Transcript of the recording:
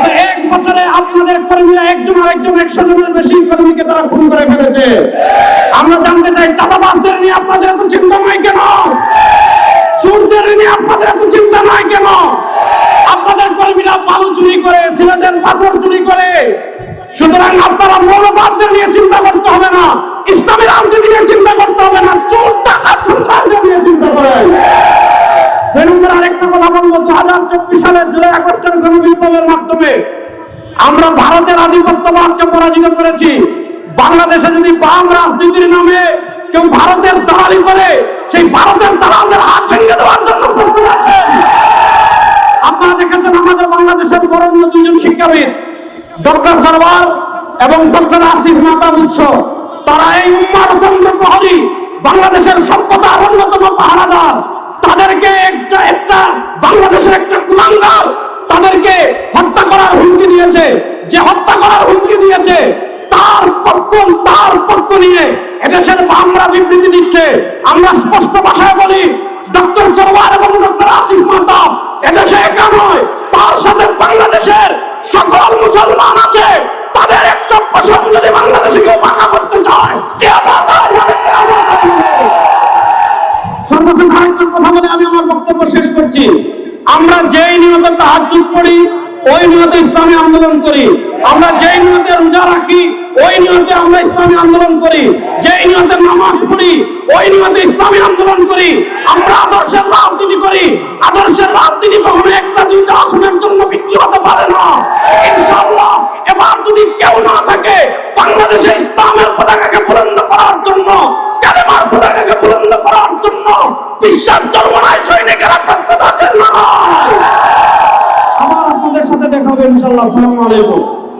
গত 1 বছরে আপনাদের কর্মীরা একজন আরেকজন 100 জনের বেশি কর্মীকে তারা খুন করে ফেলেছে। আমরা জানতে চাই, চাঁদাবাজদের নিয়ে আপনাদের এত চিন্তা নাই কেন? চোরদের নিয়ে আপনাদের এত চিন্তা নাই কেন? আপনাদের কর্মীরা বালু চুরি করে, সিলেটের পাথর চুরি করে। সুতরাং আপনারা মৌলবাদদের নিয়ে চিন্তা করতে হবে না, ইসলামী রাজনীতি নিয়ে চিন্তা করতে হবে না, চোর টাকা সন্ত্রাসদের নিয়ে চিন্তা করেন। 2 নম্বর আরেকটা কথা বলবো, 2024 সালের জুলাই আগস্টের গণবিপ্লবের মাধ্যমে আমরা ভারতের আধিপত্যবাদকে পরাজিত করেছি। বাংলাদেশে যদি বাম রাজনীতির নামে কেউ ভারতের দালালি করে, সেই ভারতের দালালদের হাত ভেঙে দেওয়ার জন্য প্রস্তুত আছেন। আপনারা দেখেছেন আমাদের বাংলাদেশের বরেণ্য 2 জন শিক্ষাবিদ, ডক্টর সরওয়ার এবং ডক্টর আসিফ মাহতাব উৎস, তারা এই উম্মারতন্ত্র প্রহরী, বাংলাদেশের সভ্যতার অন্যতম পাহারাদার। তাদেরকে একটা বাংলাদেশের একটা কুলাঙ্গার তাদেরকে হত্যা করার হুমকি দিয়েছে। যে হত্যা করার হুমকি দিয়েছে তার পক্ষ নিয়ে এদেশের বামরা বিবৃতি দিচ্ছে। আমরা স্পষ্ট ভাষায় বলি, ডক্টর সরওয়ার এবং ডক্টর আসিফ মাহতাব এদেশে একা নয়, তার সাথে বাংলাদেশের সকল মুসলমান আছে। তাদের 100% যদি বাংলাদেশে কেউ ভাঙা করতে চায়, সর্বশেষ আরেকটা কথা বলে আমি আমার বক্তব্য শেষ করছি। আমরা যেই নিয়তে তাহাজ্জুদ পড়ি, ওই নিয়তে ইসলামী আন্দোলন করি। আমরা যেই নিয়তে রোজা রাখি, ওই নিয়তে আমরা ইসলামী আন্দোলন করি। যেই নিয়তে নামাজ পড়ি, ওই নিয়তে ইসলামী আন্দোলন করি। আমরা আদর্শের রাজনীতি করি। আদর্শের রাজনীতি কখনো 1-2 আসনের জন্য বিক্রি হতে পারে না। ইনশাআল্লাহ এবার যদি কেউ না থাকে বাংলাদেশে ইসলামের পতাকাকে বুলন্দ করার জন্য, কালেমার পতাকাকে বুলন্দ করার জন্য, বিশ্বাস জন্মনায় সৈনিকেরা প্রস্তুত আছেন না? আবার আপনাদের সাথে দেখা হবে ইনশাআল্লাহ। আসসালামু আলাইকুম।